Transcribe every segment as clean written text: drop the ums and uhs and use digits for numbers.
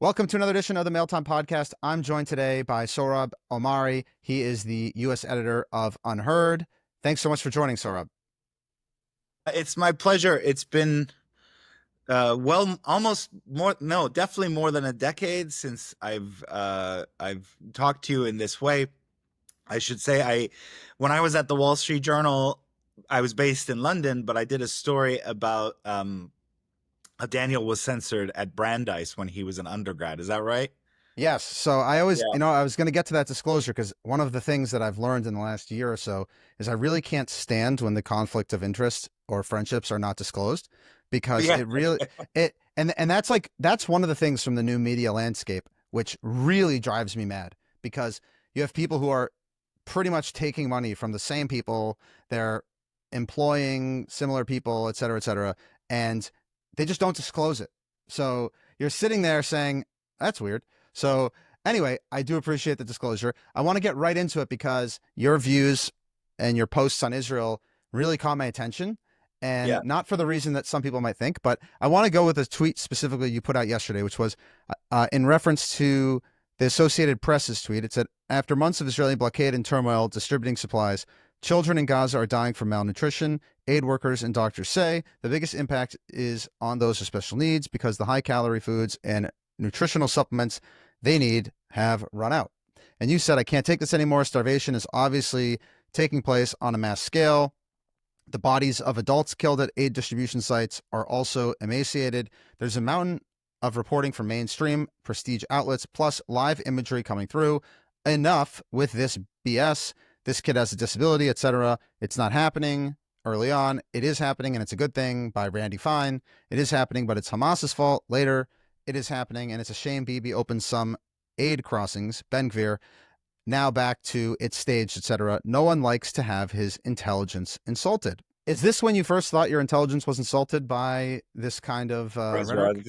Welcome to another edition of the Mail Time Podcast. I'm joined today by Sohrab Ahmari. He is the U.S. editor of Unheard. Thanks so much for joining, Sohrab. It's my pleasure. It's been definitely more than a decade since I've talked to you in this way. I should say when I was at the Wall Street Journal, I was based in London, but I did a story about how Daniel was censored at Brandeis when he was an undergrad. Is that right? Yes. So I always, Yeah. I was going to get to that disclosure because one of the things that I've learned in the last year or so is I really can't stand when the conflict of interest or friendships are not disclosed because Yeah. it really, and that's one of the things from the new media landscape, which really drives me mad because you have people who are pretty much taking money from the same people. They're employing similar people, et cetera, and they just don't disclose it. So you're sitting there saying, that's weird. So anyway, I do appreciate the disclosure. I want to get right into it because your views and your posts on Israel really caught my attention, and Yeah. not for the reason that some people might think, but I want to go with a tweet specifically you put out yesterday, which was in reference to the Associated Press's tweet. It said, after months of Israeli blockade and turmoil distributing supplies, children in Gaza are dying from malnutrition. Aid workers and doctors say the biggest impact is on those with special needs because the high-calorie foods and nutritional supplements they need have run out. And you said, I can't take this anymore. Starvation is obviously taking place on a mass scale. The bodies of adults killed at aid distribution sites are also emaciated. There's a mountain of reporting from mainstream prestige outlets, plus live imagery coming through. Enough with this BS. This kid has a disability, etc. It's not happening early on. It is happening, and it's a good thing by Randy Fine. It is happening, but it's Hamas's fault. Later, it is happening, and it's a shame Bibi opened some aid crossings. Ben Gvir, now back to it's staged, etc. No one likes to have his intelligence insulted. Is this when you first thought your intelligence was insulted by this kind of rhetoric?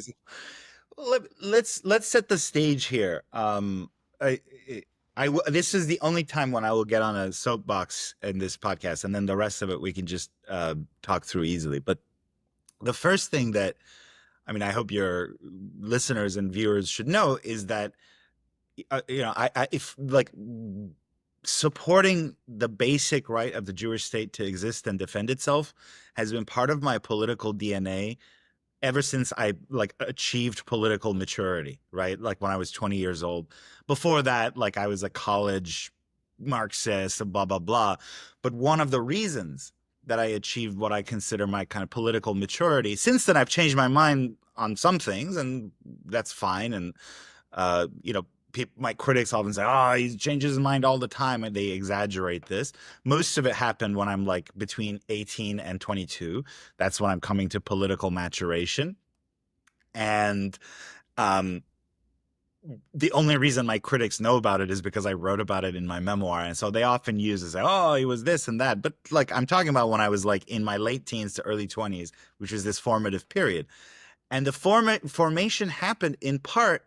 Let's set the stage here. This is the only time when I will get on a soapbox in this podcast, and then the rest of it we can just talk through easily. But the first thing that I hope your listeners and viewers should know is that if like supporting the basic right of the Jewish state to exist and defend itself has been part of my political DNA ever since I achieved political maturity, right? Like when I was 20 years old. Before that, like I was a college Marxist, blah, blah, blah. But one of the reasons that I achieved what I consider my kind of political maturity, since then I've changed my mind on some things, and that's fine. And, my critics often say, oh, he changes his mind all the time, and they exaggerate this. Most of it happened when I'm like between 18 and 22. That's when I'm coming to political maturation. And the only reason my critics know about it is because I wrote about it in my memoir. And so they often use it, say, oh, he was this and that. But like I'm talking about when I was like in my late teens to early 20s, which was this formative period. And the formation happened in part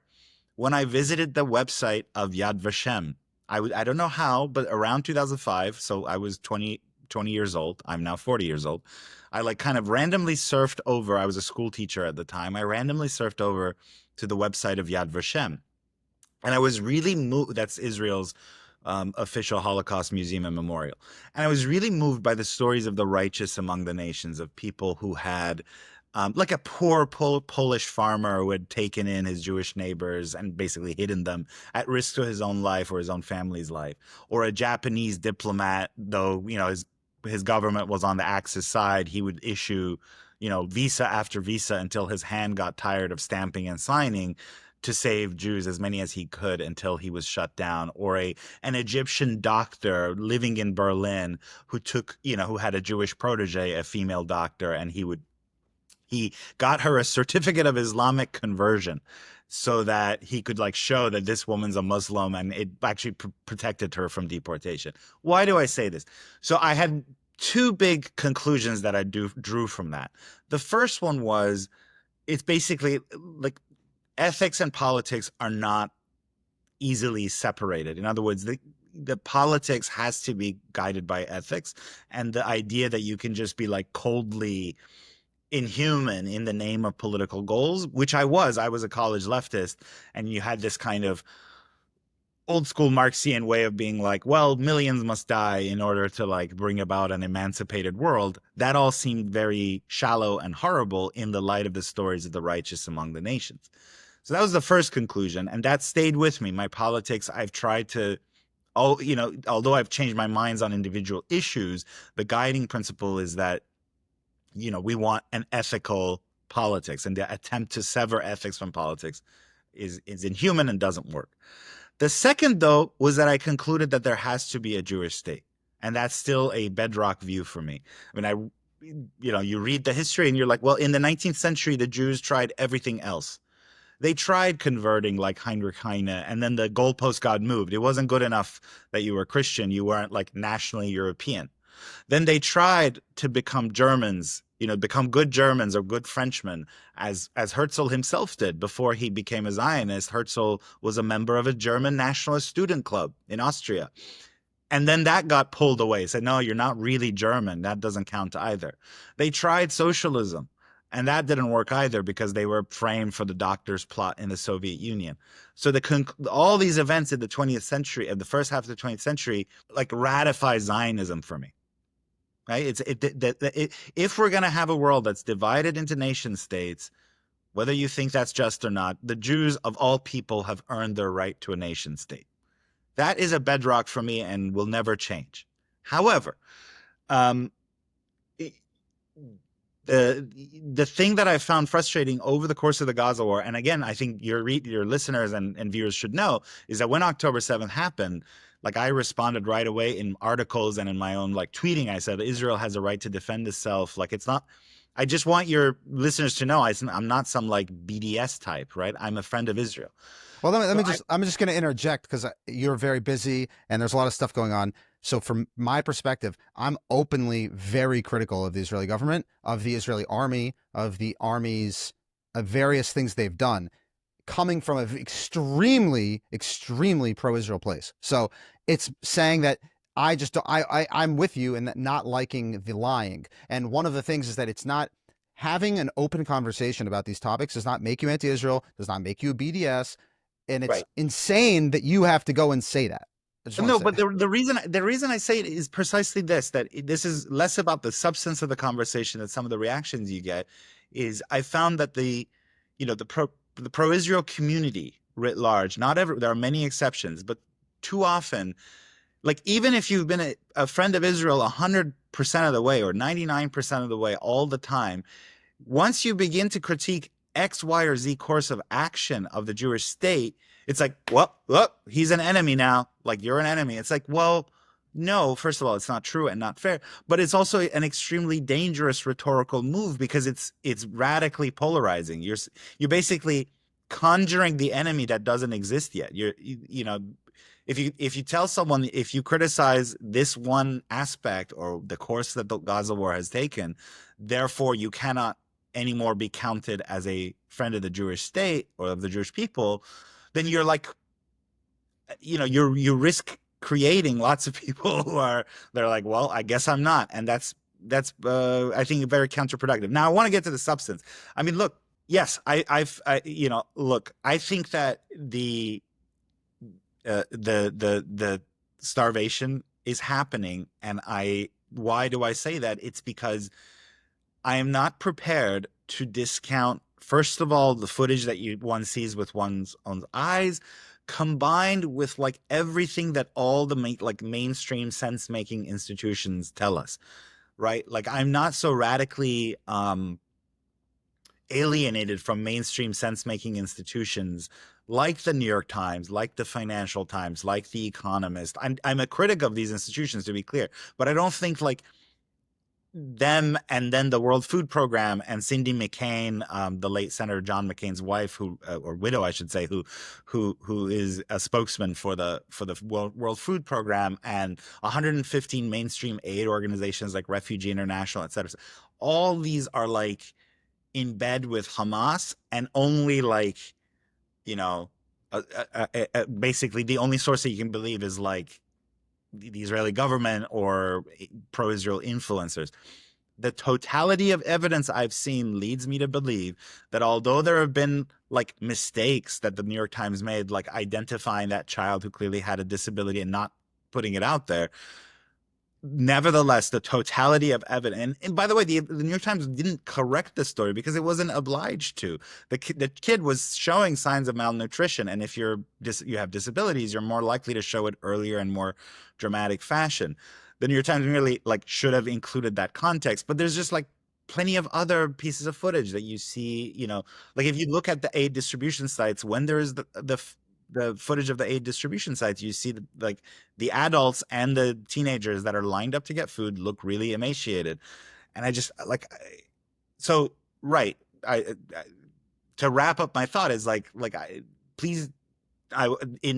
when I visited the website of Yad Vashem. I don't know how, but around 2005, so I was 20 years old. I'm now 40 years old. I like kind of randomly surfed over. I was a school teacher at the time. I randomly surfed over to the website of Yad Vashem. And I was really moved. That's Israel's official Holocaust museum and memorial. And I was really moved by the stories of the righteous among the nations, of people who had like a poor Polish farmer who had taken in his Jewish neighbors and basically hidden them at risk to his own life or his own family's life, or a Japanese diplomat, though his government was on the Axis side, he would issue visa after visa until his hand got tired of stamping and signing to save Jews, as many as he could, until he was shut down, or an Egyptian doctor living in Berlin who who had a Jewish protege, a female doctor, and he got her a certificate of Islamic conversion so that he could show that this woman's a Muslim, and it actually protected her from deportation. Why do I say this? So I had two big conclusions that I drew from that. The first one was, it's basically like ethics and politics are not easily separated. In other words, the politics has to be guided by ethics, and the idea that you can just be coldly inhuman in the name of political goals, which I was. I was a college leftist, and you had this kind of old school Marxian way of being like, well, millions must die in order to like bring about an emancipated world. That all seemed very shallow and horrible in the light of the stories of the righteous among the nations. So that was the first conclusion, and that stayed with me. My politics, I've tried to, oh, you know, although I've changed my minds on individual issues, the guiding principle is that, you know, we want an ethical politics, and the attempt to sever ethics from politics is inhuman and doesn't work. The second, though, was that I concluded that there has to be a Jewish state. And that's still a bedrock view for me. I mean, you know, you read the history and you're like, well, in the 19th century, the Jews tried everything else. They tried converting like Heinrich Heine, and then the goalpost got moved. It wasn't good enough that you were Christian. You weren't like nationally European. Then they tried to become Germans, you know, become good Germans or good Frenchmen, as Herzl himself did before he became a Zionist. Herzl was a member of a German nationalist student club in Austria. And then that got pulled away. Said, no, you're not really German. That doesn't count either. They tried socialism, and that didn't work either because they were framed for the doctor's plot in the Soviet Union. So all these events in the 20th century, in the first half of the 20th century, like ratify Zionism for me. Right? If we're going to have a world that's divided into nation states, whether you think that's just or not, the Jews of all people have earned their right to a nation state. That is a bedrock for me and will never change. However, the thing that I found frustrating over the course of the Gaza war, and again, I think your listeners and viewers should know, is that when October 7th happened, like I responded right away in articles and in my own like tweeting. I said, Israel has a right to defend itself. Like it's not, I just want your listeners to know I'm not some like BDS type, right? I'm a friend of Israel. Well, I'm just going to interject because you're very busy and there's a lot of stuff going on. So from my perspective, I'm openly very critical of the Israeli government, of the Israeli army, of the army's various things they've done, coming from an extremely, extremely pro-Israel place. So it's saying that I'm with you in that not liking the lying. And one of the things is that it's not having an open conversation about these topics does not make you anti-Israel, does not make you a BDS. And it's insane that you have to go and say that. No, but the reason I say it is precisely this, that this is less about the substance of the conversation and some of the reactions you get. Is I found that the pro-Israel community writ large, there are many exceptions, but too often, like even if you've been a friend of Israel 100% of the way or 99% of the way all the time, once you begin to critique X, Y, or Z course of action of the Jewish state, it's like, well, look, he's an enemy now. Like you're an enemy. It's like, well, no, first of all, it's not true and not fair, but it's also an extremely dangerous rhetorical move because it's radically polarizing. You're basically conjuring the enemy that doesn't exist yet. You know, if you tell someone, if you criticize this one aspect or the course that the Gaza war has taken, therefore you cannot anymore be counted as a friend of the Jewish state or of the Jewish people, then you're like, you know, you risk creating lots of people they're like, well, I guess I'm not. And that's I think very counterproductive. Now I want to get to the substance. I mean, look, yes, I think that the starvation is happening. And why do I say that? It's because I am not prepared to discount, first of all, the footage that one sees with one's own eyes, combined with like everything that all the mainstream sense-making institutions tell us, right? Like I'm not so radically alienated from mainstream sense-making institutions like the New York Times, like the Financial Times, like the Economist. I'm a critic of these institutions, to be clear, but I don't think like them and then the World Food Program and Cindy McCain, the late Senator John McCain's wife, or widow, I should say, who is a spokesman for the World Food Program, and 115 mainstream aid organizations like Refugee International, et cetera. All these are like in bed with Hamas, and only like, you know, basically the only source that you can believe is like the Israeli government or pro-Israel influencers. the totality of evidence I've seen leads me to believe that although there have been like mistakes that the New York Times made, like identifying that child who clearly had a disability and not putting it out there, nevertheless, the totality of evidence, and by the way, the New York Times didn't correct the story because it wasn't obliged to. The kid was showing signs of malnutrition, and if you have disabilities, you're more likely to show it earlier and more dramatic fashion. The New York Times really like should have included that context, but there's just like plenty of other pieces of footage that you see. Like if you look at the aid distribution sites, when there is the footage of the aid distribution sites, you see the adults and the teenagers that are lined up to get food look really emaciated. And I just so right. To wrap up my thought is in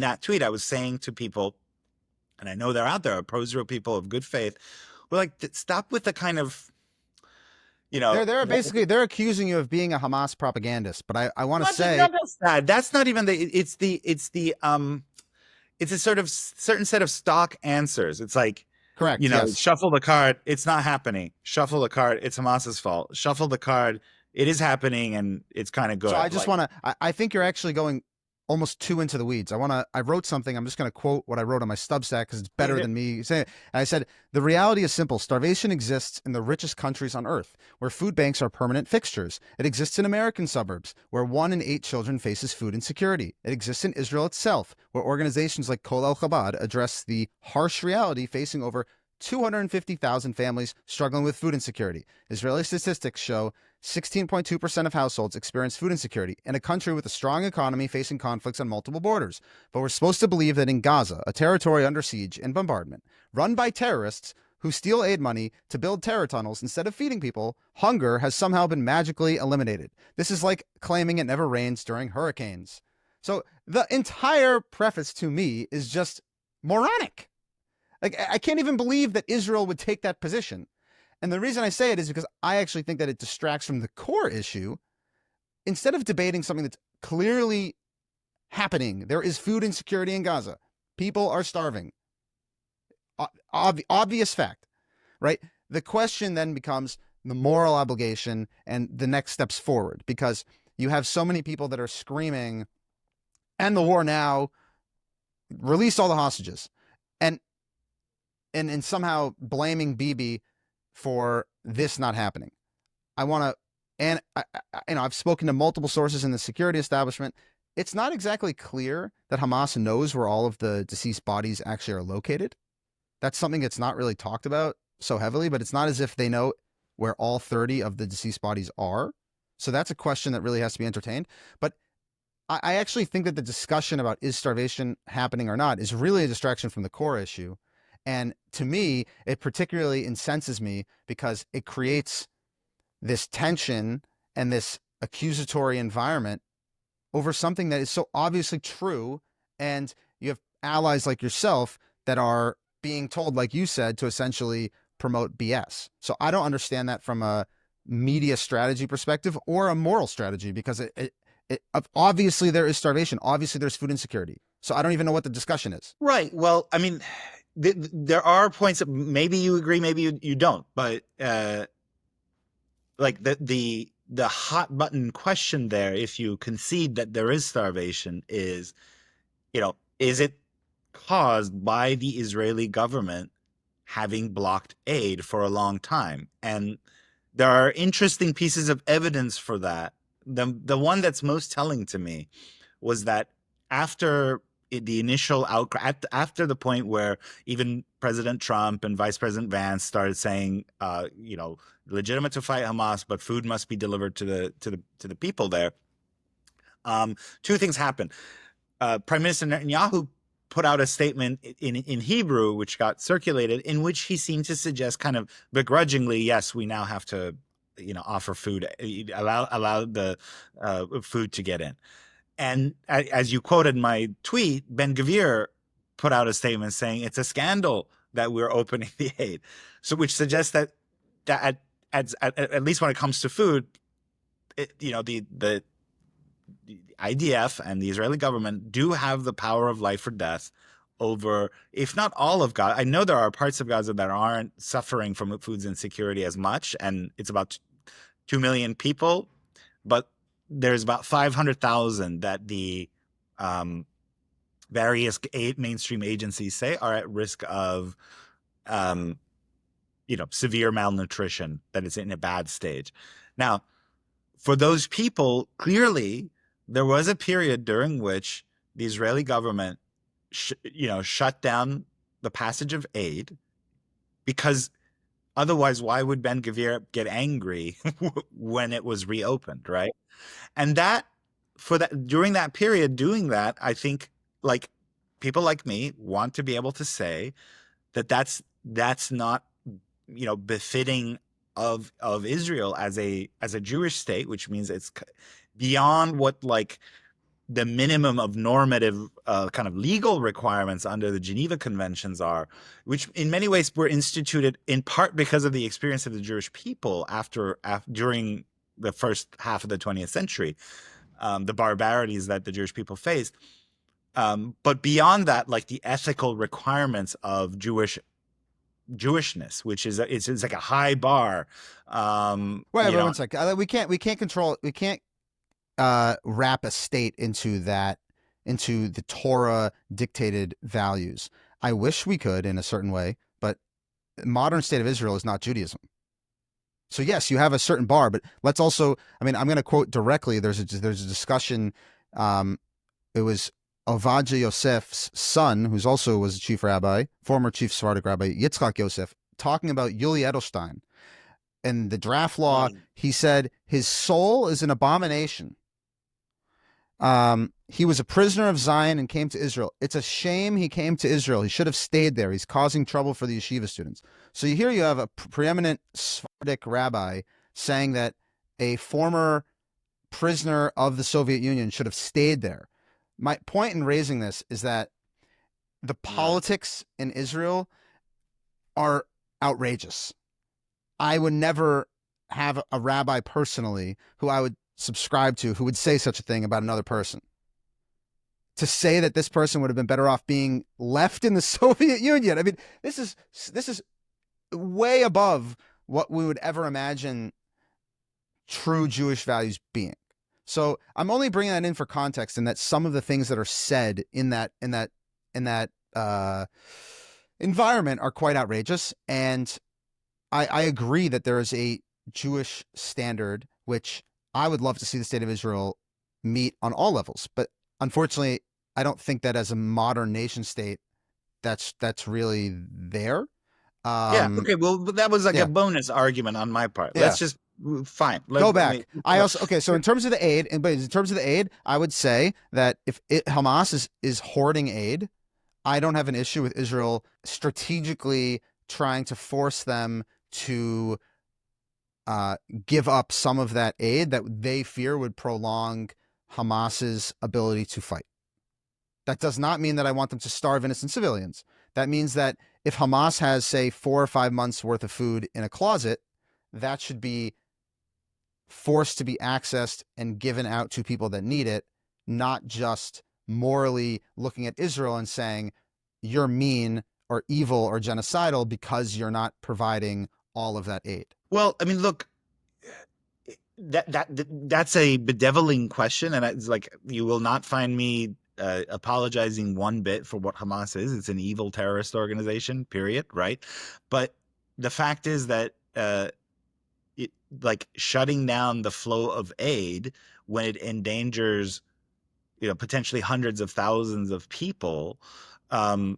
that tweet, I was saying to people, and I know they're out there, pro-Israel people of good faith, we're like, stop with the kind of, they're basically they're accusing you of being a Hamas propagandist. But I want to say that's not even it's a sort of certain set of stock answers. It's like, correct. Yes. Shuffle the card. It's not happening. Shuffle the card. It's Hamas's fault. Shuffle the card. It is happening, and it's kind of good. So I just want to. I think you're actually going almost too into the weeds. I wrote something. I'm just going to quote what I wrote on my Substack because it's better than me saying it. And I said, the reality is simple. Starvation exists in the richest countries on earth, where food banks are permanent fixtures. It exists in American suburbs, where 1 in 8 children faces food insecurity. It exists in Israel itself, where organizations like Kol El Chabad address the harsh reality facing over 250,000 families struggling with food insecurity. Israeli statistics show 16.2% of households experience food insecurity in a country with a strong economy facing conflicts on multiple borders. But we're supposed to believe that in Gaza, a territory under siege and bombardment, run by terrorists who steal aid money to build terror tunnels instead of feeding people, hunger has somehow been magically eliminated. This is like claiming it never rains during hurricanes. So the entire preface to me is just moronic. Like, I can't even believe that Israel would take that position. And the reason I say it is because I actually think that it distracts from the core issue. Instead of debating something that's clearly happening, there is food insecurity in Gaza. People are starving. Obvious fact, right? The question then becomes the moral obligation and the next steps forward, because you have so many people that are screaming, end the war now, release all the hostages, and somehow blaming Bibi for this not happening. I want to, and I've spoken to multiple sources in the security establishment. It's not exactly clear that Hamas knows where all of the deceased bodies actually are located. That's something that's not really talked about so heavily, but it's not as if they know where all 30 of the deceased bodies are. So that's a question that really has to be entertained. But I actually think that the discussion about is starvation happening or not is really a distraction from the core issue. And to me, it particularly incenses me because it creates this tension and this accusatory environment over something that is so obviously true. And you have allies like yourself that are being told, like you said, to essentially promote BS. So I don't understand that from a media strategy perspective or a moral strategy, because it obviously there is starvation. Obviously there's food insecurity. So I don't even know what the discussion is. Right. Well, I mean, there are points that maybe you agree, maybe you don't, but like the hot button question there, if you concede that there is starvation, is, is it caused by the Israeli government having blocked aid for a long time? And there are interesting pieces of evidence for that. The one that's most telling to me was that after the initial outcry, after the point where even President Trump and Vice President Vance started saying, legitimate to fight Hamas, but food must be delivered to the people there. Two things happened. Prime Minister Netanyahu put out a statement in Hebrew, which got circulated, in which he seemed to suggest, kind of begrudgingly, yes, we now have to, offer food, allow the food to get in. And as you quoted my tweet, Ben-Gvir put out a statement saying it's a scandal that we're opening the aid. So, which suggests that at least when it comes to food, the IDF and the Israeli government do have the power of life or death over, if not all of Gaza. I know there are parts of Gaza that aren't suffering from food insecurity as much, and it's about 2 million people, but there's about 500,000 that the various mainstream agencies say are at risk of severe malnutrition, that it's in a bad stage. Now, for those people, clearly there was a period during which the Israeli government shut down the passage of aid, because otherwise, why would Ben-Gvir get angry when it was reopened, right? And during that period, doing that, I think, like, people like me want to be able to say that that's not, befitting of Israel as a Jewish state, which means it's beyond what, like, the minimum of normative kind of legal requirements under the Geneva Conventions are, which in many ways were instituted in part because of the experience of the Jewish people during the first half of the 20th century, the barbarities that the Jewish people faced. But beyond that, like, the ethical requirements of Jewishness, which is it's like a high bar. Wait, one sec. We can't wrap a state into the Torah dictated values. I wish we could in a certain way, but the modern state of Israel is not Judaism. So yes, you have a certain bar, but let's also, I'm going to quote directly. There's a discussion. It was Ovadia Yosef's son, who's also was a chief rabbi, former chief Sephardic rabbi, Yitzchak Yosef, talking about Yuli Edelstein. In the draft law, he said his soul is an abomination. He was a prisoner of Zion and came to Israel. It's a shame he came to Israel. He should have stayed there. He's causing trouble for the yeshiva students. So here you have a preeminent Sephardic rabbi saying that a former prisoner of the Soviet Union should have stayed there. My point in raising this is that the politics in Israel are outrageous. I would never have a rabbi personally who I would subscribe to who would say such a thing about another person. To say that this person would have been better off being left in the Soviet Union. I mean, this is way above what we would ever imagine true Jewish values being. So I'm only bringing that in for context, and that some of the things that are said in that environment are quite outrageous. And I agree that there is a Jewish standard which I would love to see the state of Israel meet on all levels. But unfortunately, I don't think that as a modern nation state, that's really there. Okay. Well, that was like a bonus argument on my part. Let's just fine. Go back. So in terms of the aid, I would say that if Hamas is hoarding aid, I don't have an issue with Israel strategically trying to force them to give up some of that aid that they fear would prolong Hamas's ability to fight. That does not mean that I want them to starve innocent civilians. That means that if Hamas has, say, 4 or 5 months worth of food in a closet, that should be forced to be accessed and given out to people that need it, not just morally looking at Israel and saying you're mean or evil or genocidal because you're not providing all of that aid. Well, I mean, look, that's a bedeviling question, and it's like, you will not find me apologizing one bit for what Hamas is. It's an evil terrorist organization, period, right? But the fact is that like, shutting down the flow of aid when it endangers, potentially hundreds of thousands of people, again,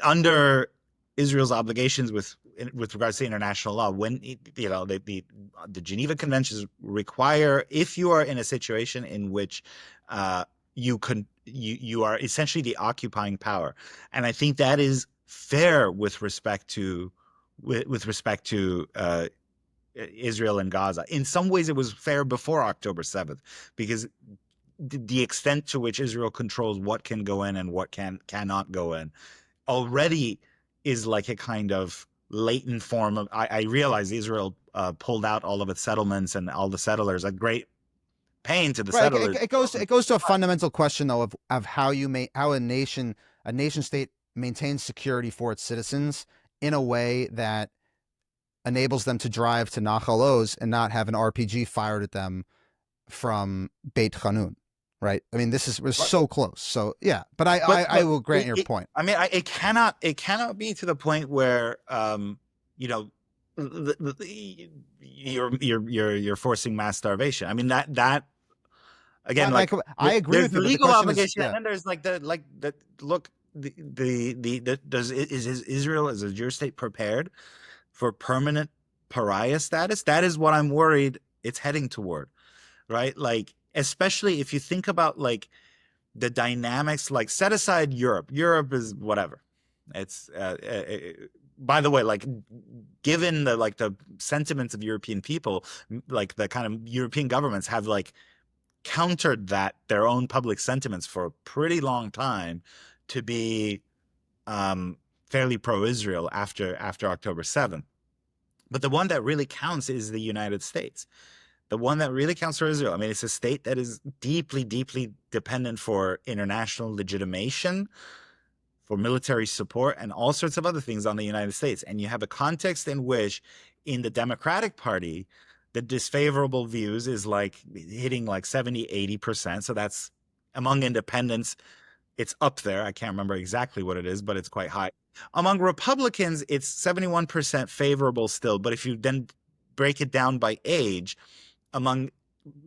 under Israel's obligations with regards to international law, when the Geneva Conventions require, if you are in a situation in which you are essentially the occupying power, and I think that is fair with respect to Israel and Gaza. In some ways, it was fair before October 7th, because the extent to which Israel controls what can go in and what cannot go in already is like a kind of latent form of, I realize Israel pulled out all of its settlements and all the settlers, a great pain to the Right. settlers. It goes to a fundamental question though of how how a nation state maintains security for its citizens in a way that enables them to drive to Nahal Oz and not have an RPG fired at them from Beit Hanun. Right. I mean, we're so close. So yeah, but I will grant your point. I mean, it cannot be to the point where you know, you're forcing mass starvation. I mean that again, like I agree with the you. legal The obligation, is, and then there's like the look is Israel as a Jewish state prepared for permanent pariah status? That is what I'm worried it's heading toward, right? Like, especially if you think about like the dynamics, like set aside Europe. Europe is whatever. It's by the way, like given the sentiments of European people, like the kind of European governments have like countered their own public sentiments for a pretty long time to be fairly pro-Israel after October 7th. But the one that really counts is the United States. The one that really counts for Israel. I mean, it's a state that is deeply, deeply dependent for international legitimation, for military support, and all sorts of other things on the United States. And you have a context in which, in the Democratic Party, the disfavorable views is like hitting like 70, 80%. So that's among independents. It's up there. I can't remember exactly what it is, but it's quite high. Among Republicans, it's 71% favorable still. But if you then break it down by age, among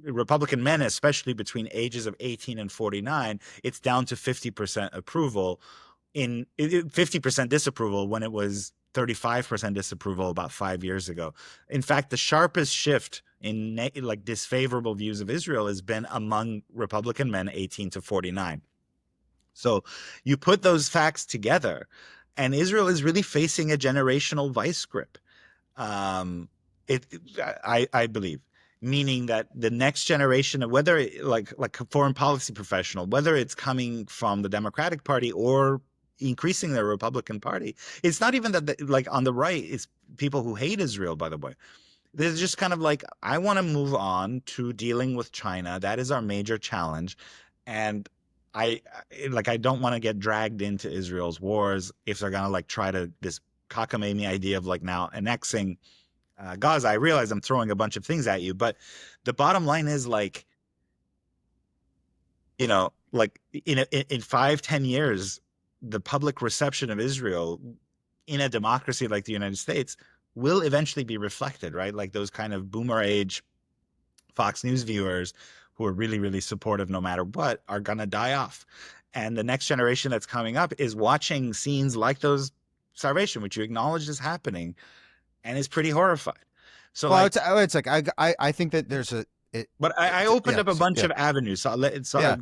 Republican men, especially between ages of 18 and 49, it's down to 50% approval, in 50% disapproval when it was 35% disapproval about 5 years ago. In fact, the sharpest shift in like disfavorable views of Israel has been among Republican men 18 to 49. So you put those facts together, and Israel is really facing a generational vice grip. I believe, meaning that the next generation of whether like a foreign policy professional, whether it's coming from the Democratic Party or increasing the Republican Party, it's not even that like on the right, it's people who hate Israel, by the way. They're just kind of like, I want to move on to dealing with China. That is our major challenge. And I don't want to get dragged into Israel's wars if they're going to like try to this cockamamie idea of like now annexing Gaza. I realize I'm throwing a bunch of things at you, but the bottom line is like, you know, like in 5-10 years, the public reception of Israel in a democracy like the United States will eventually be reflected, right? Like those kind of boomer age Fox News viewers who are really, really supportive no matter what are going to die off. And the next generation that's coming up is watching scenes like those starvation, which you acknowledged is happening, and is pretty horrified. So well, it's like I think that there's but I opened up a bunch of avenues, so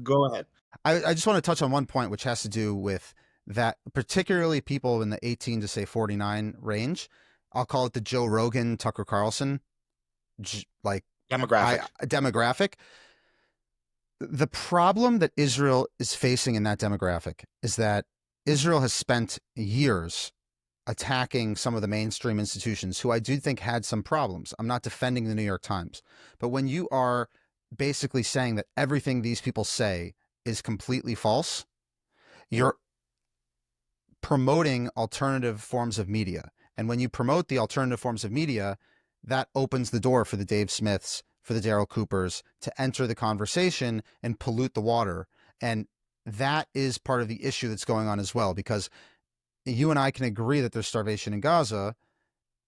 go ahead. I just want to touch on one point, which has to do with that, particularly people in the 18 to say 49 range. I'll call it the Joe Rogan, Tucker Carlson, like demographic. The problem that Israel is facing in that demographic is that Israel has spent years attacking some of the mainstream institutions who I do think had some problems. I'm not defending the New York Times, but when you are basically saying that everything these people say is completely false, you're promoting alternative forms of media. And when you promote the alternative forms of media, that opens the door for the Dave Smiths, for the Daryl Coopers to enter the conversation and pollute the water. And that is part of the issue that's going on as well, because you and I can agree that there's starvation in Gaza,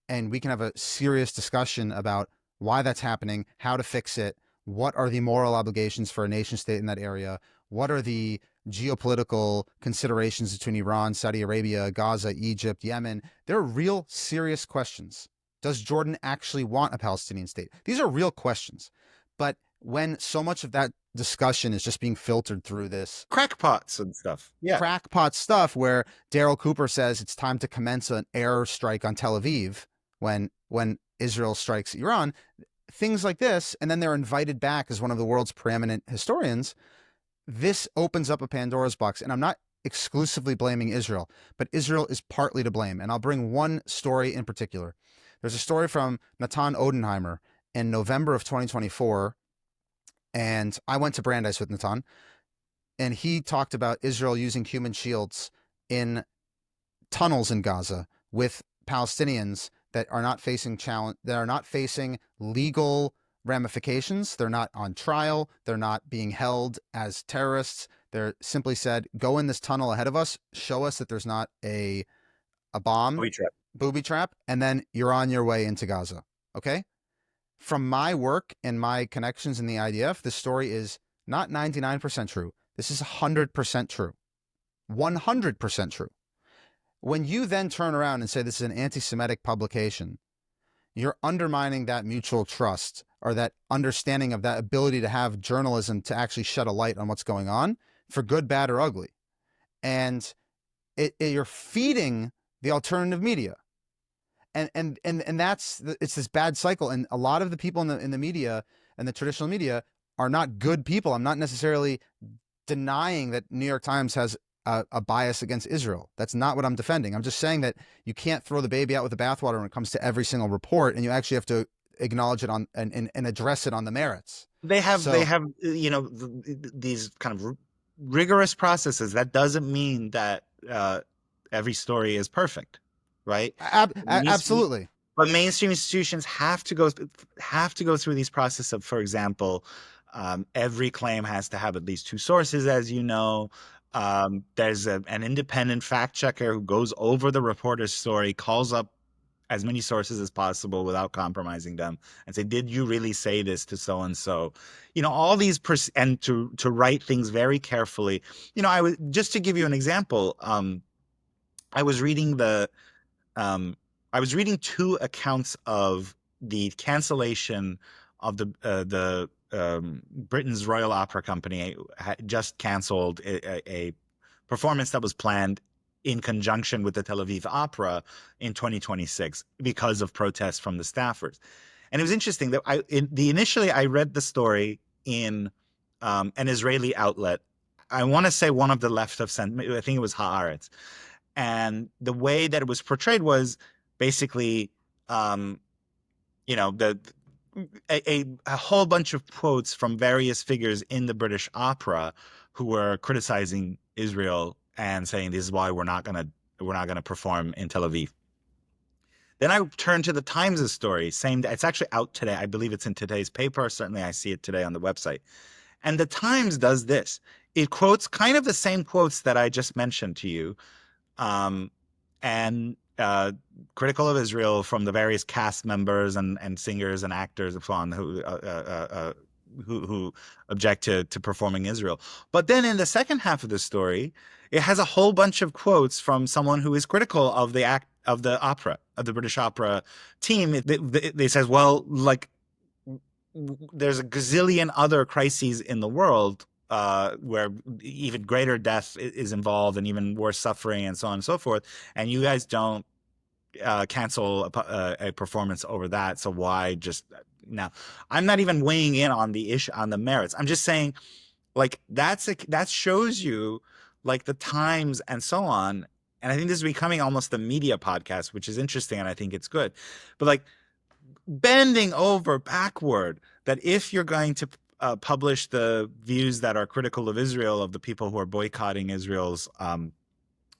and we can have a serious discussion about why that's happening, how to fix it, what are the moral obligations for a nation state in that area, what are the geopolitical considerations between Iran, Saudi Arabia, Gaza, Egypt, Yemen. There are real serious questions. Does Jordan actually want a Palestinian state? These are real questions. But when so much of that discussion is just being filtered through this crackpots and stuff, crackpot stuff where Daryl Cooper says it's time to commence an air strike on Tel Aviv when Israel strikes Iran, things like this, and then they're invited back as one of the world's preeminent historians. This opens up a Pandora's box, and I'm not exclusively blaming Israel, but Israel is partly to blame. And I'll bring one story in particular. There's a story from Natan Odenheimer in November of 2024 and I went to Brandeis with Natan, and he talked about Israel using human shields in tunnels in Gaza with Palestinians that are not facing legal ramifications. They're not on trial. They're not being held as terrorists. They're simply said, go in this tunnel ahead of us, show us that there's not a bomb, booby trap, and then you're on your way into Gaza. Okay? From my work and my connections in the IDF, this story is not 99% true. This is 100% true. 100% true. When you then turn around and say this is an anti-Semitic publication, you're undermining that mutual trust or that understanding of that ability to have journalism to actually shed a light on what's going on for good, bad, or ugly. And you're feeding the alternative media. And it's this bad cycle. And a lot of the people in the media and the traditional media are not good people. I'm not necessarily denying that New York Times has a bias against Israel. That's not what I'm defending. I'm just saying that you can't throw the baby out with the bathwater when it comes to every single report, and you actually have to acknowledge it on and address it on the merits. They have these kind of rigorous processes. That doesn't mean that every story is perfect, right? Absolutely. But mainstream institutions have to go through these processes of, for example, every claim has to have at least two sources, as you know. There's an independent fact checker who goes over the reporter's story, calls up as many sources as possible without compromising them, and say, did you really say this to so-and-so? All these, and to write things very carefully. Just to give you an example, I was reading two accounts of the cancellation of the Britain's Royal Opera Company had just canceled a performance that was planned in conjunction with the Tel Aviv Opera in 2026 because of protests from the staffers. And it was interesting that initially I read the story in an Israeli outlet. I want to say one of the left of center, I think it was Haaretz. And the way that it was portrayed was basically, a whole bunch of quotes from various figures in the British opera who were criticizing Israel and saying this is why we're not gonna perform in Tel Aviv. Then I turned to the Times' story, saying that it's actually out today. I believe it's in today's paper. Certainly, I see it today on the website. And the Times does this: it quotes kind of the same quotes that I just mentioned to you, and critical of Israel from the various cast members and singers and actors and so on who object to performing Israel. But then in the second half of the story, it has a whole bunch of quotes from someone who is critical of the opera, of the British opera team. They says, well, like, there's a gazillion other crises in the world where even greater death is involved and even worse suffering and so on and so forth. And you guys don't cancel a performance over that. So why just now? I'm not even weighing in on the issue, on the merits. I'm just saying, like, that shows you, like, the Times and so on. And I think this is becoming almost a media podcast, which is interesting, and I think it's good. But, like, bending over backward, that if you're going to publish the views that are critical of Israel, of the people who are boycotting Israel's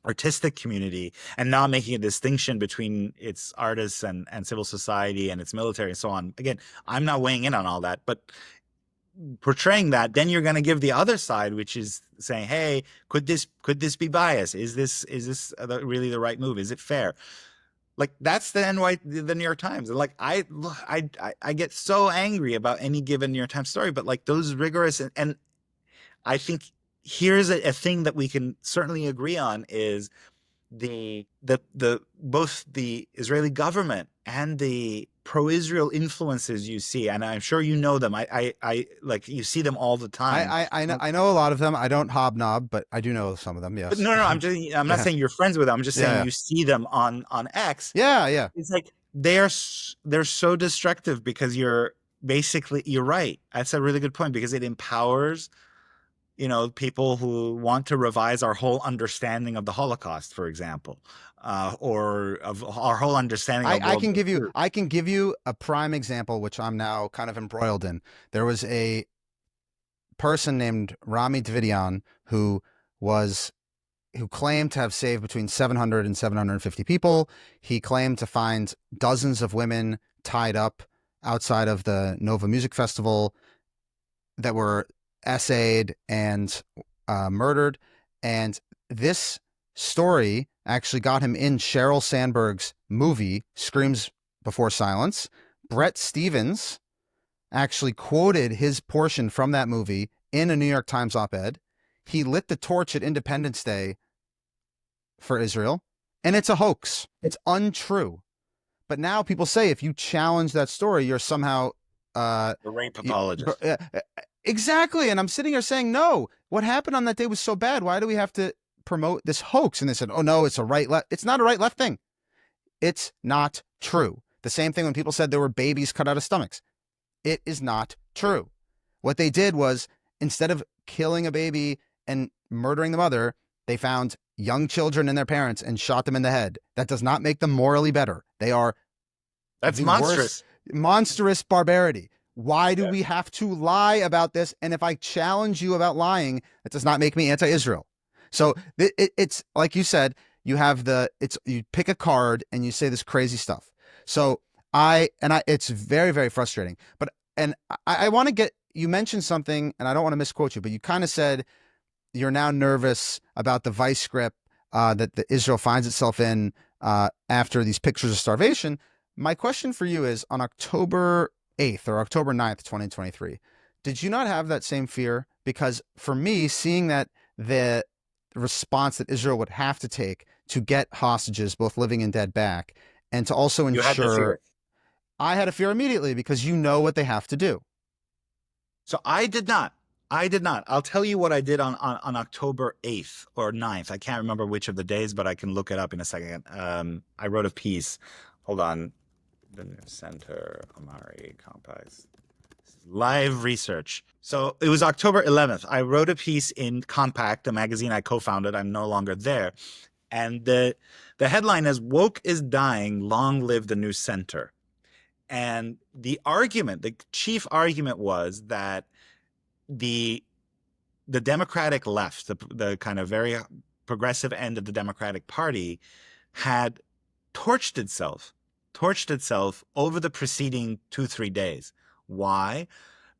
artistic community, and not making a distinction between its artists and civil society and its military and so on. Again, I'm not weighing in on all that, but portraying that, then you're going to give the other side, which is saying, hey, could this be bias? Is this really the right move? Is it fair? Like, that's the New York Times. And, like, I get so angry about any given New York Times story, but, like, those rigorous, and I think here's a thing that we can certainly agree on is the both the Israeli government and the pro-Israel influences you see, and I'm sure you know them. I like, you see them all the time. I know a lot of them. I don't hobnob, but I do know some of them. Yes. But no, I'm not saying you're friends with them. I'm just saying you see them on X. Yeah. It's like they're so destructive because you're right. That's a really good point, because it empowers people who want to revise our whole understanding of the Holocaust, for example, or of our whole understanding of I can give you a prime example, which I'm now kind of embroiled in. There was a person named Rami Davidian who claimed to have saved between 700 and 750 people. He claimed to find dozens of women tied up outside of the Nova Music Festival that were essayed and murdered. And this story actually got him in Sheryl Sandberg's movie, Screams Before Silence. Bret Stephens actually quoted his portion from that movie in a New York Times op-ed. He lit the torch at Independence Day for Israel, and it's a hoax. It's untrue. But now people say if you challenge that story, you're somehow The rape apologist. Exactly. And I'm sitting here saying, no, what happened on that day was so bad. Why do we have to promote this hoax? And they said, oh no, it's a right-left. It's not a right-left thing. It's not true. The same thing when people said there were babies cut out of stomachs. It is not true. What they did was, instead of killing a baby and murdering the mother, they found young children and their parents and shot them in the head. That does not make them morally better. They are That's monstrous. Monstrous barbarity. Why do we have to lie about this? And if I challenge you about lying, that does not make me anti-Israel. So it's like you said, you pick a card and you say this crazy stuff. So it's very, very frustrating. But I want to you mentioned something, and I don't want to misquote you, but you kind of said you're now nervous about the vice grip that Israel finds itself in after these pictures of starvation. My question for you is, on October 8th or October 9th, 2023, did you not have that same fear? Because for me, seeing that the response that Israel would have to take to get hostages, both living and dead, back, and to also ensure, I had a fear immediately, because you know what they have to do. So I did not. I'll tell you what I did on October 8th or 9th. I can't remember which of the days, but I can look it up in a second. I wrote a piece. Hold on. The Center, Ahmari, Compacts, live research. So it was October 11th. I wrote a piece in Compact, the magazine I co-founded. I'm no longer there. And the headline is "Woke is Dying, Long Live the New Center." And the chief argument was that the Democratic left, the kind of very progressive end of the Democratic Party, had torched itself over the preceding 2-3 days. Why?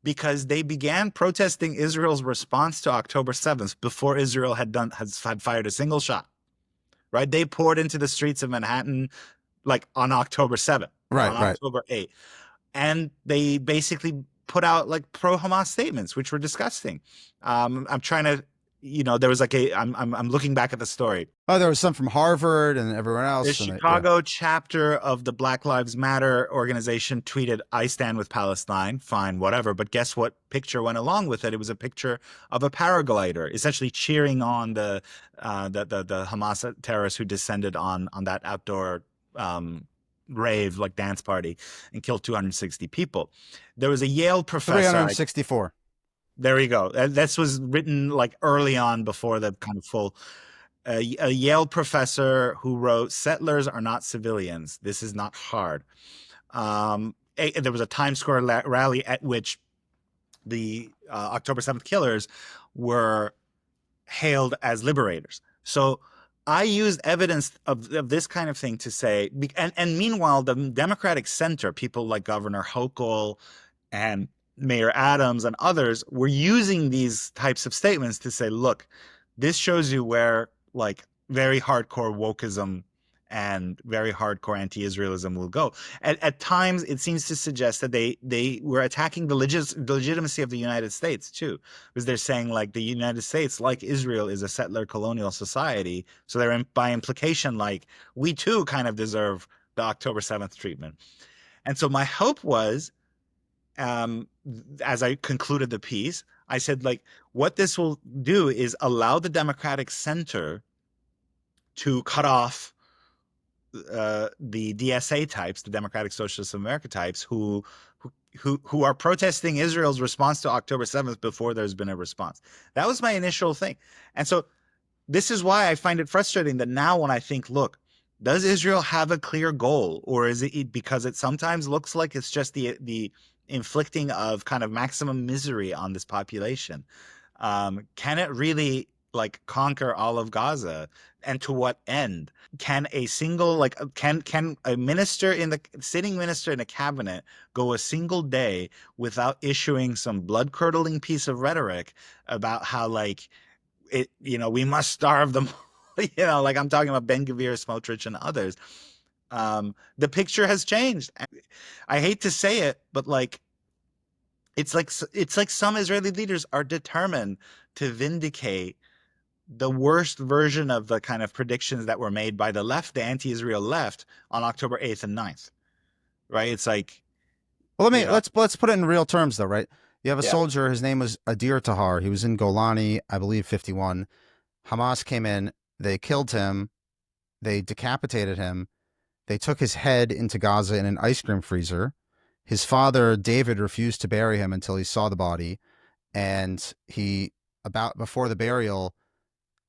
Because they began protesting Israel's response to October 7th before Israel had fired a single shot. Right? They poured into the streets of Manhattan like on October 7th, right, on October 8th. And they basically put out like pro-Hamas statements, which were disgusting. I'm trying to, there was like I'm looking back at the story. Oh, there was some from Harvard and everyone else. The Chicago chapter of the Black Lives Matter organization tweeted, "I stand with Palestine." Fine, whatever. But guess what picture went along with it? It was a picture of a paraglider, essentially cheering on the Hamas terrorists who descended on that outdoor rave, like dance party, and killed 260 people. There was a Yale professor. 364. There you go. This was written like early on before the kind of full. A Yale professor who wrote, "Settlers are not civilians. This is not hard." There was a Times Square rally at which the October 7th killers were hailed as liberators. So I used evidence of this kind of thing to say, and meanwhile, the Democratic center, people like Governor Hochul and Mayor Adams and others, were using these types of statements to say, look, this shows you where like very hardcore wokeism and very hardcore anti-Israelism will go. At times, it seems to suggest that they were attacking the legitimacy of the United States too, because they're saying like the United States, like Israel, is a settler colonial society. So they're by implication like we too kind of deserve the October 7th treatment. And so my hope was, as I concluded the piece, I said like what this will do is allow the Democratic center to cut off the DSA types, the Democratic Socialists of America types, who are protesting Israel's response to October 7th before there's been a response. That was my initial thing. And so this is why I find it frustrating that now when I think, look, does Israel have a clear goal, or is it because it sometimes looks like it's just the inflicting of kind of maximum misery on this population? Can it really like conquer all of Gaza, and to what end? Can a single like can a minister in the sitting minister in a cabinet go a single day without issuing some blood curdling piece of rhetoric about how like it, we must starve them? Like I'm talking about Ben Gvir, Smotrich, and others. The picture has changed. I hate to say it, but like it's like some Israeli leaders are determined to vindicate the worst version of the kind of predictions that were made by the left, the anti-Israel left, on October 8th and 9th. Right? It's like, Well, you know, let's put it in real terms, though, right? You have a yeah. soldier. His name was Adir Tahar. He was in Golani, I believe, 51. Hamas came in. They killed him. They decapitated him. They took his head into Gaza in an ice cream freezer. His father, David, refused to bury him until he saw the body. And he, about before the burial,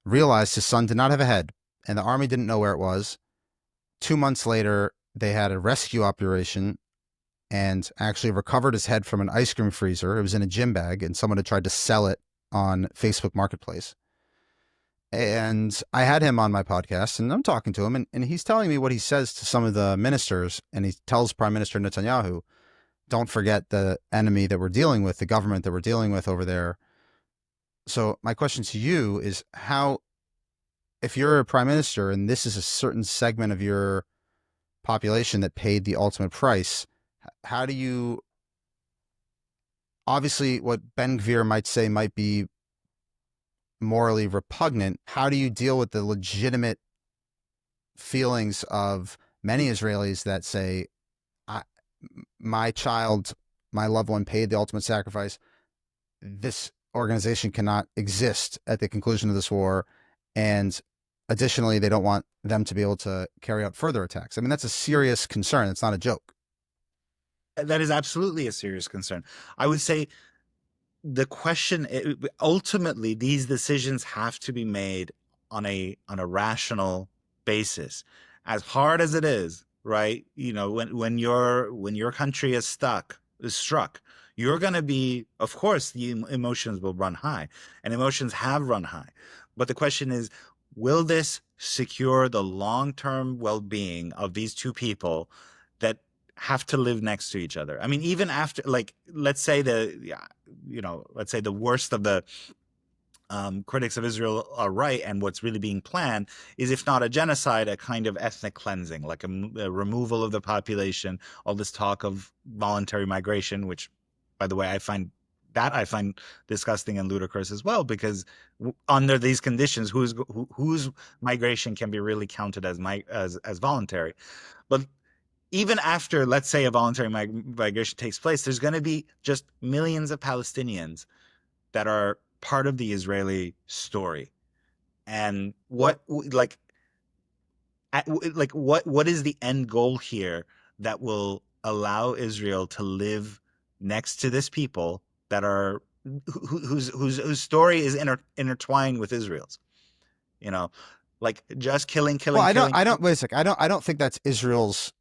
realized his son did not have a head, and the army didn't know where it was. 2 months later, they had a rescue operation and actually recovered his head from an ice cream freezer. It was in a gym bag, and someone had tried to sell it on Facebook Marketplace. And I had him on my podcast, and I'm talking to him, and he's telling me what he says to some of the ministers, and he tells Prime Minister Netanyahu, don't forget the enemy that we're dealing with, the government that we're dealing with over there. So my question to you is how, if you're a prime minister and this is a certain segment of your population that paid the ultimate price, how do you, obviously what Ben Gvir might say might be morally repugnant, how do you deal with the legitimate feelings of many Israelis that say, my child, my loved one paid the ultimate sacrifice. This organization cannot exist at the conclusion of this war. And additionally, they don't want them to be able to carry out further attacks. I mean, that's a serious concern. It's not a joke. That is absolutely a serious concern. I would say the question, ultimately, these decisions have to be made on a rational basis. As hard as it is, right? When your country is struck, you're going to be, of course, the emotions will run high, and emotions have run high. But the question is, will this secure the long-term well-being of these two people that have to live next to each other? I mean, even after, like, let's say the worst of the critics of Israel are right, and what's really being planned is, if not a genocide, a kind of ethnic cleansing, like a removal of the population. All this talk of voluntary migration, which, by the way, I find disgusting and ludicrous as well, because under these conditions, whose migration can be really counted as voluntary? But even after, let's say, a voluntary migration takes place, there's going to be just millions of Palestinians that are part of the Israeli story. And what is the end goal here that will allow Israel to live next to this people that are whose story is intertwined with Israel's? Like just killing. Well, I don't, wait a sec. I don't think that's Israel's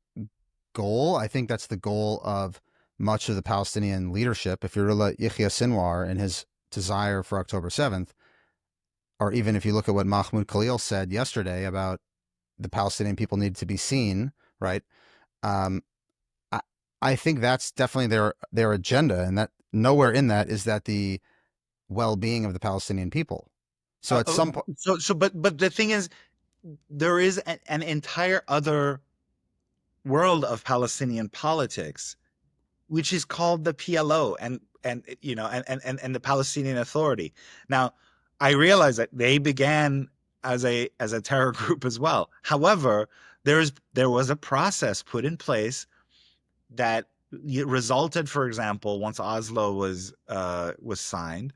goal. I think that's the goal of much of the Palestinian leadership. If you look at Yahya Sinwar and his desire for October 7th, or even if you look at what Mahmoud Khalil said yesterday about the Palestinian people need to be seen, right? I think that's definitely their agenda, and that nowhere in that is that the well-being of the Palestinian people. So at some point, but the thing is, there is an entire other world of Palestinian politics, which is called the PLO and the Palestinian Authority. Now, I realize that they began as a terror group as well. However, there was a process put in place that resulted, for example, once Oslo was signed,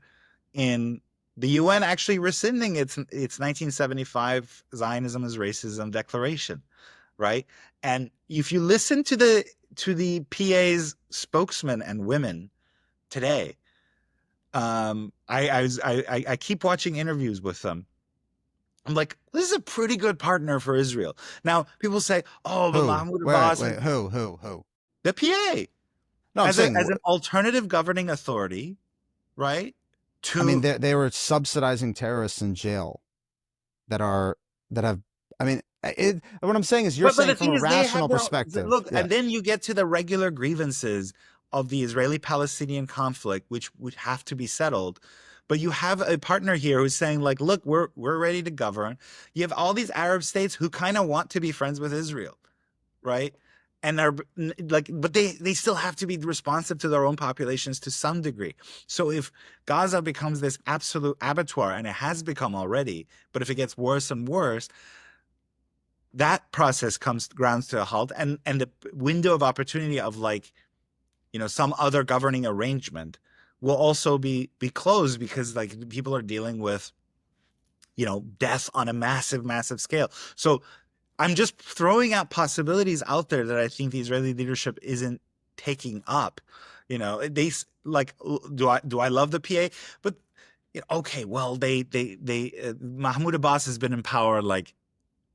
in the UN actually rescinding its 1975 Zionism as Racism Declaration, right? And if you listen to the PA's spokesmen and women today, I keep watching interviews with them. I'm like, this is a pretty good partner for Israel. Now, people say, "Oh, but Mahmoud Abbas." Who? The PA. No, I'm saying, as an alternative governing authority, right? I mean, To they were subsidizing terrorists in jail that are that have. I mean, what I'm saying is, you're but saying the from thing a is, they have rational their perspective. look, Yeah. and then you get to the regular grievances of the Israeli-Palestinian conflict, which would have to be settled. But you have a partner here who's saying, like, look, we're ready to govern. You have all these Arab states who kind of want to be friends with Israel, right? And are like, but they still have to be responsive to their own populations to some degree. So if Gaza becomes this absolute abattoir, and it has become already, but if it gets worse and worse, that process grounds to a halt, and the window of opportunity of, like, some other governing arrangement will also be closed, because, like, people are dealing with death on a massive scale. So I'm just throwing out possibilities out there that I think the Israeli leadership isn't taking up. They like, do I love the PA? But okay, well, they Mahmoud Abbas has been in power like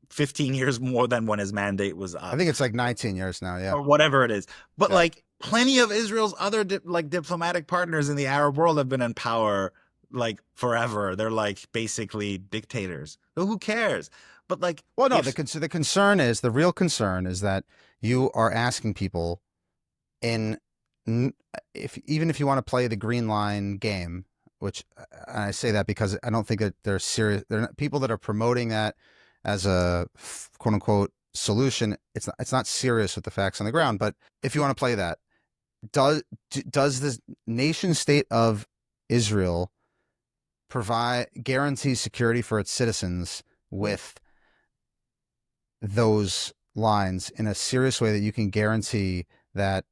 15 years more than when his mandate was I up, think it's like 19 years now. Yeah. or whatever it is. But Yeah. like, plenty of Israel's other diplomatic partners in the Arab world have been in power like forever. They're like basically dictators. So who cares? But like, Well, no, if the concern is, the real concern is that you are asking people in, if even if you want to play the green line game, which I say that because I don't think that they're serious. They're not, people that are promoting that as a quote unquote solution. It's not serious with the facts on the ground. But if you want to play that, does the nation state of Israel guarantee security for its citizens with those lines in a serious way that you can guarantee that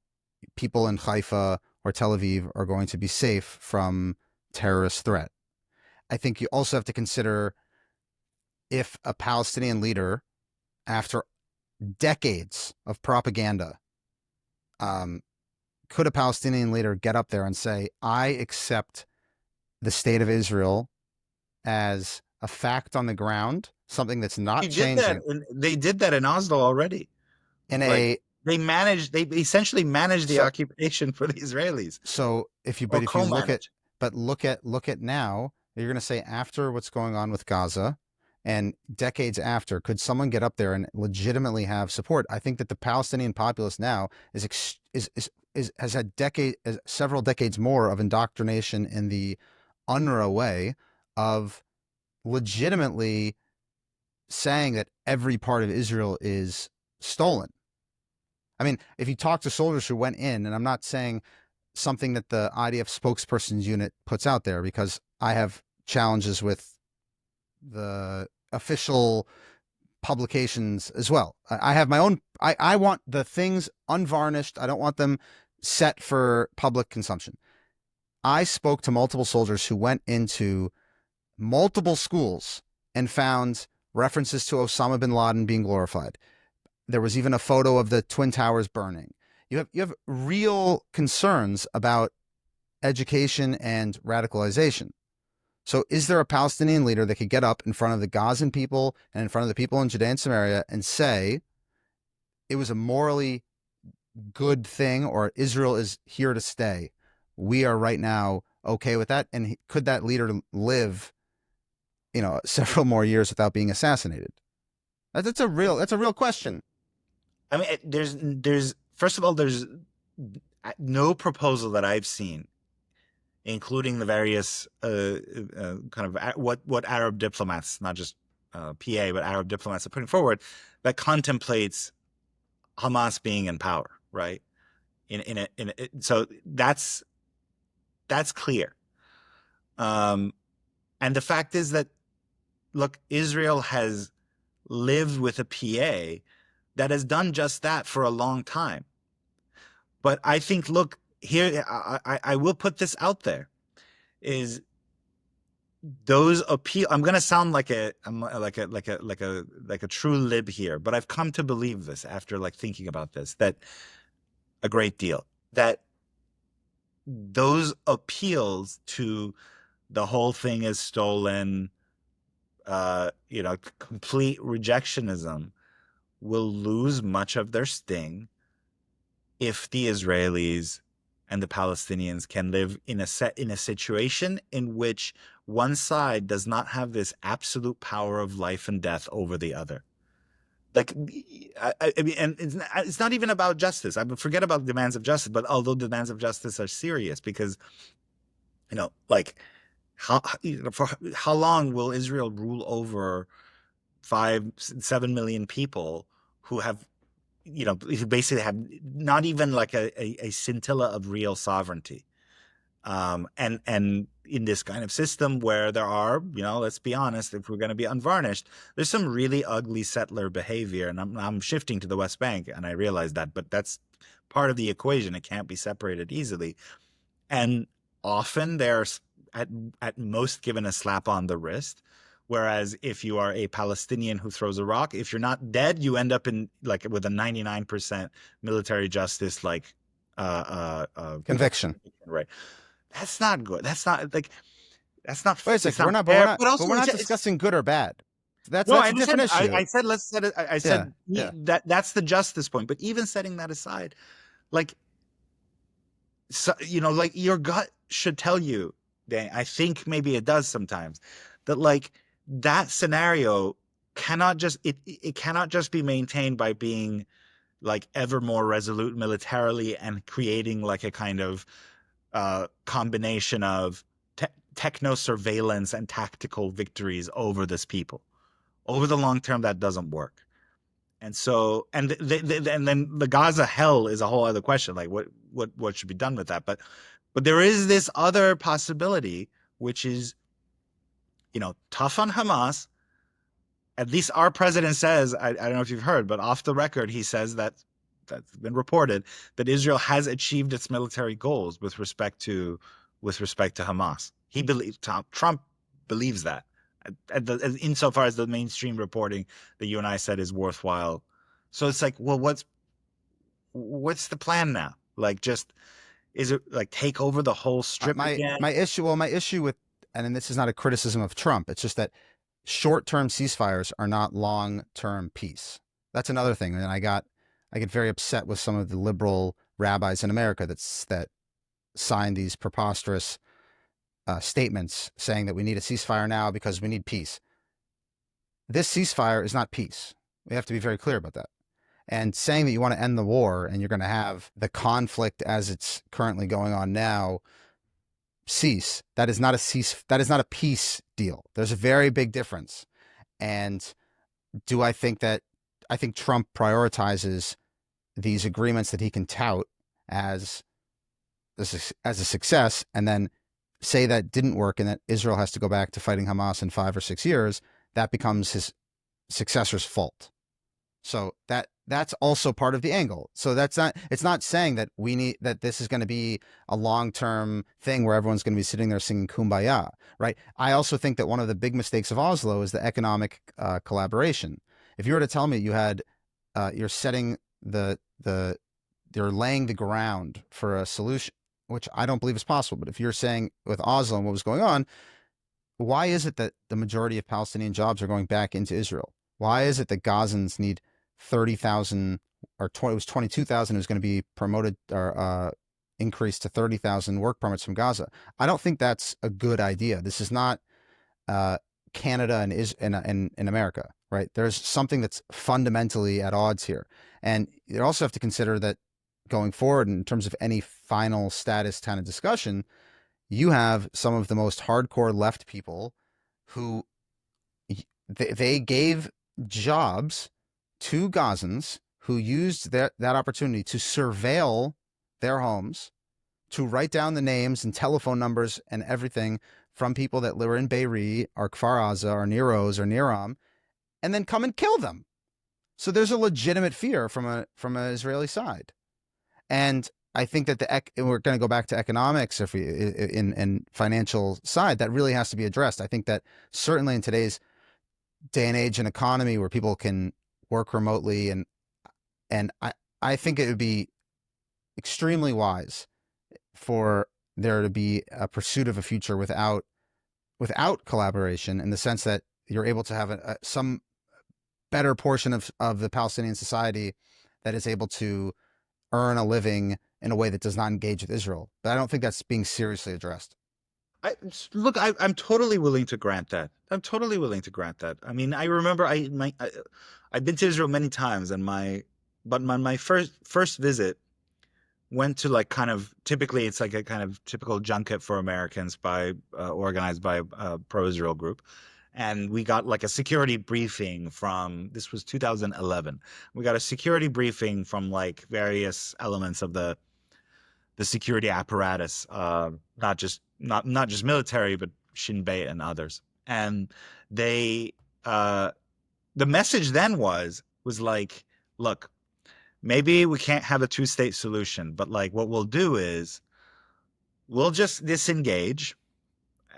people in Haifa or Tel Aviv are going to be safe from terrorist threat? I think you also have to consider, if a Palestinian leader, after decades of propaganda, could a Palestinian leader get up there and say, I accept the state of Israel as a fact on the ground, something that's not changing? they did that in Oslo already. In Like, a they essentially managed the so occupation for the Israelis, so if you or but if you look at co-managed. but look at now, you're going to say, after what's going on with Gaza and decades after, could someone get up there and legitimately have support? I think that the Palestinian populace now has had several decades more of indoctrination in the UNRWA way of legitimately saying that every part of Israel is stolen. I mean, if you talk to soldiers who went in, and I'm not saying something that the IDF spokesperson's unit puts out there, because I have challenges with the official publications as well. I have my own. I want the things unvarnished. I don't want them set for public consumption. I spoke to multiple soldiers who went into multiple schools and found references to Osama bin Laden being glorified. There was even a photo of the Twin Towers burning. You have real concerns about education and radicalization. So is there a Palestinian leader that could get up in front of the Gazan people and in front of the people in Judea and Samaria and say it was a morally good thing, or Israel is here to stay? We are right now okay with that. And could that leader live, several more years without being assassinated? That's a real question. I mean, there's first of all, there's no proposal that I've seen, including the various kind of what Arab diplomats, not just PA, but Arab diplomats are putting forward, that contemplates Hamas being in power, right? So that's clear. And the fact is that, look, Israel has lived with a PA that has done just that for a long time. But I think, look, here, I will put this out there, is those appeal. I'm going to sound like a true lib here, but I've come to believe this after like thinking about this, that a great deal, that those appeals to the whole thing is stolen, complete rejectionism, will lose much of their sting if the Israelis and the Palestinians can live in a situation in which one side does not have this absolute power of life and death over the other. Like, I mean, and it's not even about justice. I forget about demands of justice, but although demands of justice are serious, because, like, for how long will Israel rule over 5-7 million people who have, who basically have not even like a scintilla of real sovereignty? And in this kind of system where there are, let's be honest, if we're going to be unvarnished, there's some really ugly settler behavior. And I'm shifting to the West Bank, and I realize that, but that's part of the equation. It can't be separated easily. And often they're at most given a slap on the wrist. Whereas if you are a Palestinian who throws a rock, if you're not dead, you end up in like with a 99% military justice, like Conviction. Right. That's not good. That's not like, that's not. Wait a second. We're not discussing good or bad. That's a different issue. I said let's set it. I said that's the justice point. But even setting that aside, like, so, like your gut should tell you, Dan, I think maybe it does sometimes, that like that scenario cannot just it cannot just be maintained by being like ever more resolute militarily and creating like a kind of combination of techno surveillance and tactical victories over this people. Over the long term, that doesn't work. And so, and then the Gaza hell is a whole other question. Like what should be done with that? But there is this other possibility, which is, tough on Hamas. At least our president says, I don't know if you've heard, but off the record, he says that's been reported, that Israel has achieved its military goals with respect to Hamas. Trump believes that, insofar as the mainstream reporting that you and I said is worthwhile. So it's like, well, what's the plan now? Like, is it like take over the whole strip again? My issue with, and this is not a criticism of Trump, it's just that short-term ceasefires are not long-term peace. That's another thing. And I get very upset with some of the liberal rabbis in America that signed these preposterous statements saying that we need a ceasefire now because we need peace. This ceasefire is not peace. We have to be very clear about that. And saying that you want to end the war and you're going to have the conflict as it's currently going on now cease, that is not a peace deal. There's a very big difference. And I think Trump prioritizes these agreements that he can tout as a success, and then say that didn't work and that Israel has to go back to fighting Hamas in 5 or 6 years. That becomes his successor's fault. So that's also part of the angle. So it's not saying that that this is going to be a long-term thing where everyone's going to be sitting there singing Kumbaya, right? I also think that one of the big mistakes of Oslo is the economic collaboration. If you were to tell me you had, you're setting you're laying the ground for a solution, which I don't believe is possible. But if you're saying with Oslo and what was going on, why is it that the majority of Palestinian jobs are going back into Israel? Why is it that Gazans need 30,000 or it was 22,000 who's going to be promoted or increased to 30,000 work permits from Gaza? I don't think that's a good idea. This is not Canada and America, right? There's something that's fundamentally at odds here. And you also have to consider that going forward in terms of any final status kind of discussion, you have some of the most hardcore left people who they gave jobs to Gazans who used that opportunity to surveil their homes, to write down the names and telephone numbers and everything from people that were in Beirut or Kfar Aza or Nir Oz or Niram, and then come and kill them. So there's a legitimate fear from an Israeli side. And I think that we're going to go back to economics in financial side, that really has to be addressed. I think that certainly in today's day and age and economy where people can work remotely, and I think it would be extremely wise for there to be a pursuit of a future without collaboration, in the sense that you're able to have some better portion of the Palestinian society that is able to earn a living in a way that does not engage with Israel. But I don't think that's being seriously addressed. I'm totally willing to grant that. I'm totally willing to grant that. I mean, I remember I've been to Israel many times, and my first visit went to like kind of typically it's like a kind of typical junket for Americans by organized by a pro-Israel group. And we got like a security briefing from, this was 2011. We got a security briefing from like various elements of the security apparatus, not just military, but Shin Bet and others. And they, the message then was like, look, maybe we can't have a two-state solution, but like what we'll do is we'll just disengage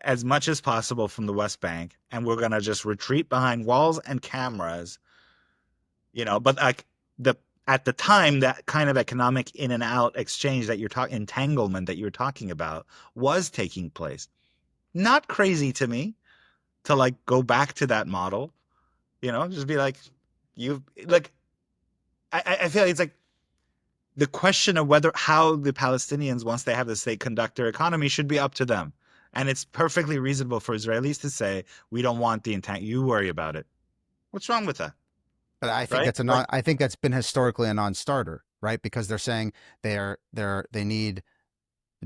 as much as possible from the West Bank, and we're gonna just retreat behind walls and cameras, But like at the time, that kind of economic in and out exchange that you're talking, entanglement that you're talking about, was taking place. Not crazy to me to like go back to that model, just be like, I feel like it's like the question of how the Palestinians, once they have the state, conduct their economy should be up to them. And it's perfectly reasonable for Israelis to say, we don't want the entanglement. You worry about it. What's wrong with that? But I think Right? I think that's been historically a non-starter, right? Because they're saying they need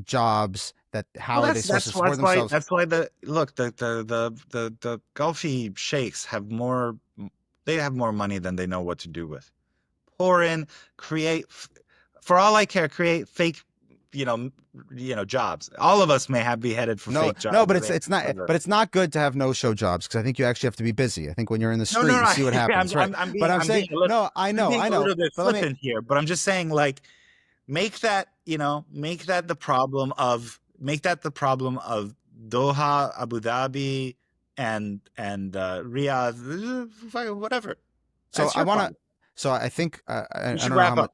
jobs. How are they supposed to support themselves? That's why the Gulfi sheikhs have more. They have more money than they know what to do with. Pour in, create. For all I care, create fake, jobs. All of us may be headed for fake jobs. No, but it's not. But it's not good to have no-show jobs, because I think you actually have to be busy. I think when you're in the street, you see what happens, right? But I'm saying, no, I know, a little bit but flippant here, but I'm just saying, like, make that the problem of Doha, Abu Dhabi, and Riyadh, whatever. So I want to. So I think I don't know how much.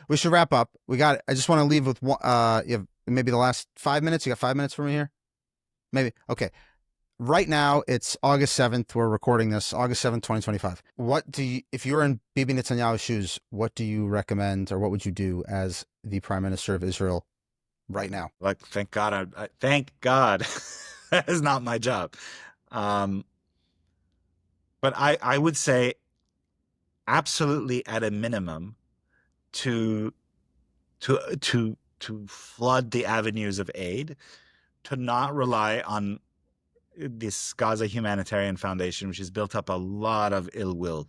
We should wrap up. I just want to leave with one. You have maybe the last 5 minutes. You got 5 minutes for me here? Maybe. Okay. Right now, it's August 7th. We're recording this August 7th, 2025. If you were in Bibi Netanyahu's shoes, what do you recommend, or what would you do as the Prime Minister of Israel right now? Like, thank God. Thank God. That is not my job. But I would say absolutely at a minimum to flood the avenues of aid, to not rely on this Gaza Humanitarian Foundation, which has built up a lot of ill will,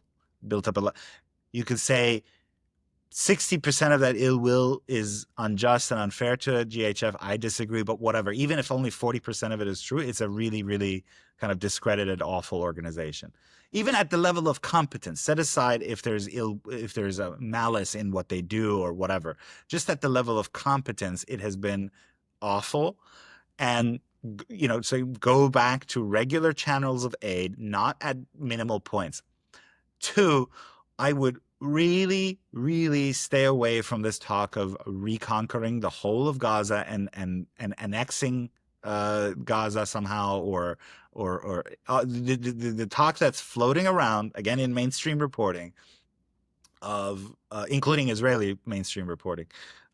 you could say 60% of that ill will is unjust and unfair to GHF. I disagree, but whatever. Even if only 40% of it is true, it's a really, really kind of discredited, awful organization. Even at the level of competence, set aside if there's a malice in what they do or whatever. Just at the level of competence, it has been awful. And so go back to regular channels of aid, not at minimal points. 2, I would really, really stay away from this talk of reconquering the whole of Gaza and annexing Gaza somehow, or the talk that's floating around again in mainstream reporting of including Israeli mainstream reporting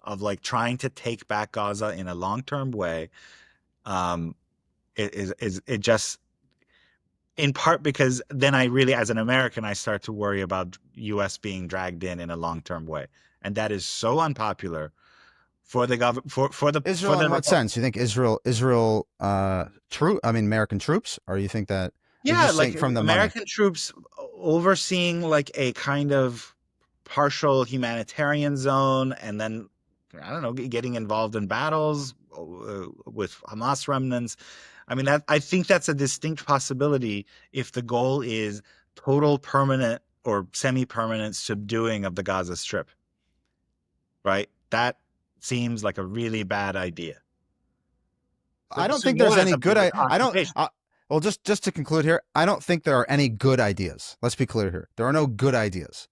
of like trying to take back Gaza in a long-term way. It just, in part because then I really, as an American, I start to worry about U.S. being dragged in a long-term way, and that is so unpopular for the government. For the Israel, for the, in what sense? You think Israel, American troops, or you think that? Yeah, like from the American money? troops overseeing like a kind of partial humanitarian zone, and then I don't know, getting involved in battles with Hamas remnants. I mean, I think that's a distinct possibility if the goal is total permanent or semi-permanent subduing of the Gaza Strip. Right? That seems like a really bad idea. I don't think there's any good. I don't. Well, just to conclude here, I don't think there are any good ideas. Let's be clear here. There are no good ideas.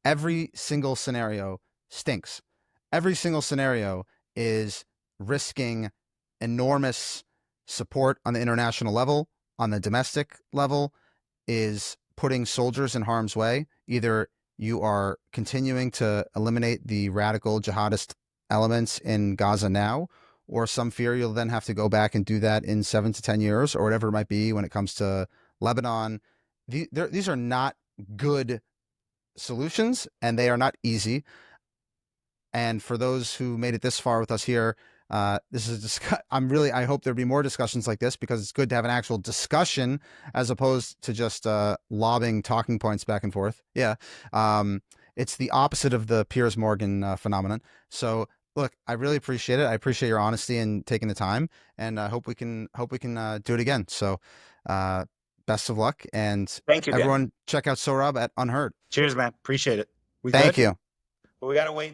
Every single scenario stinks. Every single scenario is risking enormous support on the international level, on the domestic level, is putting soldiers in harm's way. Either you are continuing to eliminate the radical jihadist elements in Gaza now, or some fear you'll then have to go back and do that in 7 to 10 years or whatever it might be when it comes to Lebanon. These are not good solutions, and they are not easy. And for those who made it this far with us here, this is I hope there'll be more discussions like this, because it's good to have an actual discussion as opposed to just lobbing talking points back and forth. Yeah. It's the opposite of the Piers Morgan phenomenon. So look, I really appreciate it. I appreciate your honesty and taking the time, and I hope we can do it again. So best of luck, and Thank you, Dan. everyone check out Sohrab at Unheard. Cheers, man. Appreciate it. We Thank good? you. But we gotta wait.